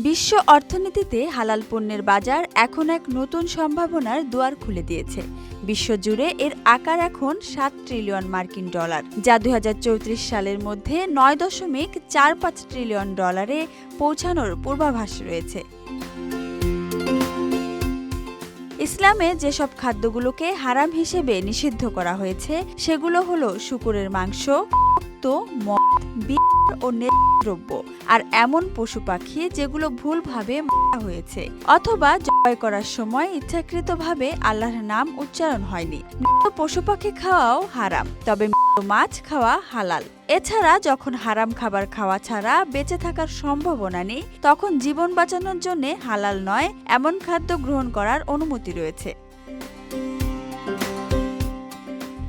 বিশ্ব অর্থনীতিতে হালাল পণ্যের বাজার এখন এক নতুন সম্ভাবনার দুয়ার খুলে দিয়েছে। বিশ্বজুড়ে এর আকার এখন ৭ ট্রিলিয়ন মার্কিন ডলার, যা ২০৩৪ সালের মধ্যে ৯.৪৫ ট্রিলিয়ন ডলারে পৌঁছানোর পূর্বাভাস রয়েছে। ইসলামে যেসব খাদ্যগুলোকে হারাম হিসেবে নিষিদ্ধ করা হয়েছে সেগুলো হলো শূকরের মাংস, রক্ত, মদ, বিয়ার ও দ্রব্য আর এমন পশু পাখি যেগুলো ভুলভাবে মারা হয়েছে অথবা জবাই করার সময় ইচ্ছাকৃতভাবে আল্লাহর নাম উচ্চারণ হয়নি। মৃত পশু পাখি খাওয়াও হারাম, তবে মৃত মাছ খাওয়া হালাল। এছাড়া যখন হারাম খাবার খাওয়া ছাড়া বেঁচে থাকার সম্ভাবনা নেই, তখন জীবন বাঁচানোর জন্য হালাল নয় এমন খাদ্য গ্রহণ করার অনুমতি রয়েছে।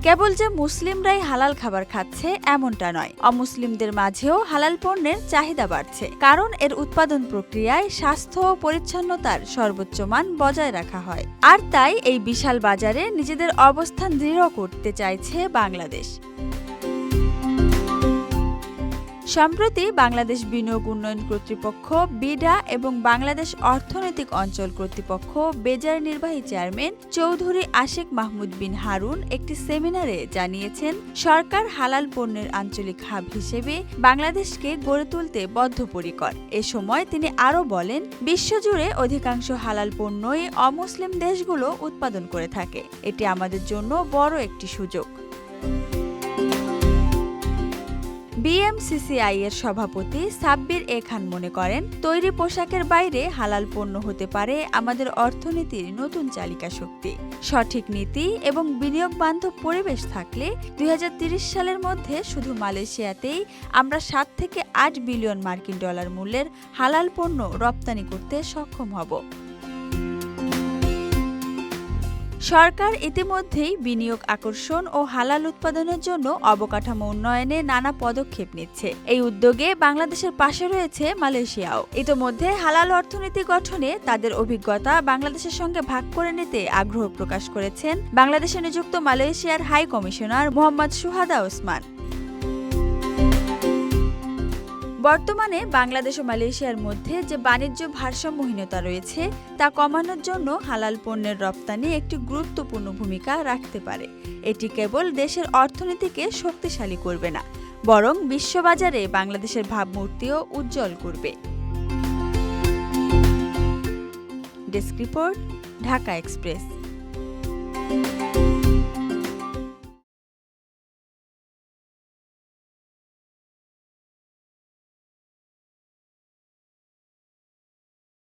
কেবল যে মুসলিমরাই হালাল খাবার খাচ্ছে এমনটা নয়, অমুসলিমদের মাঝেও হালাল পণ্যের চাহিদা বাড়ছে, কারণ এর উৎপাদন প্রক্রিয়ায় স্বাস্থ্য ও পরিচ্ছন্নতার সর্বোচ্চ মান বজায় রাখা হয়। আর তাই এই বিশাল বাজারে নিজেদের অবস্থান দৃঢ় করতে চাইছে বাংলাদেশ। সম্প্রতি বাংলাদেশ বিনিয়োগ উন্নয়ন কর্তৃপক্ষ বিডা এবং বাংলাদেশ অর্থনৈতিক অঞ্চল কর্তৃপক্ষ বেজার নির্বাহী চেয়ারম্যান চৌধুরী আশিক মাহমুদ বিন হারুন একটি সেমিনারে জানিয়েছেন, সরকার হালাল পণ্যের আঞ্চলিক হাব হিসেবে বাংলাদেশকে গড়ে তুলতে বদ্ধপরিকর। এ সময় তিনি আরও বলেন, বিশ্বজুড়ে অধিকাংশ হালাল পণ্যই অমুসলিম দেশগুলো উৎপাদন করে থাকে। এটি আমাদের জন্য বড় একটি সুযোগ। বিএমসিসিআই এর সভাপতি সাব্বির এ খান মনে করেন, তৈরি পোশাকের বাইরে হালাল পণ্য হতে পারে আমাদের অর্থনীতির নতুন চালিকা শক্তি। সঠিক নীতি এবং বিনিয়োগ বান্ধব পরিবেশ থাকলে ২০৩০ সালের মধ্যে শুধু মালয়েশিয়াতেই আমরা ৭ থেকে ৮ বিলিয়ন মার্কিন ডলার মূল্যের হালাল পণ্য রপ্তানি করতে সক্ষম হব। সরকার ইতিমধ্যেই বিনিয়োগ আকর্ষণ ও হালাল উৎপাদনের জন্য অবকাঠামো উন্নয়নে নানা পদক্ষেপ নিচ্ছে। এই উদ্যোগে বাংলাদেশের পাশে রয়েছে মালয়েশিয়াও। ইতোমধ্যে হালাল অর্থনীতি গঠনে তাদের অভিজ্ঞতা বাংলাদেশের সঙ্গে ভাগ করে নিতে আগ্রহ প্রকাশ করেছেন বাংলাদেশে নিযুক্ত মালয়েশিয়ার হাই কমিশনার মোহাম্মদ সুহাদা ওসমান। বর্তমানে বাংলাদেশ ও মালয়েশিয়ার মধ্যে যে বাণিজ্য ভারসাম্যহীনতা রয়েছে তা কমানোর জন্য হালাল পণ্যের রপ্তানি একটি গুরুত্বপূর্ণ ভূমিকা রাখতে পারে। এটি কেবল দেশের অর্থনীতিকে শক্তিশালী করবে না, বরং বিশ্ববাজারে বাংলাদেশের ভাবমূর্তিও উজ্জ্বল করবে। Desk report, Dhaka express.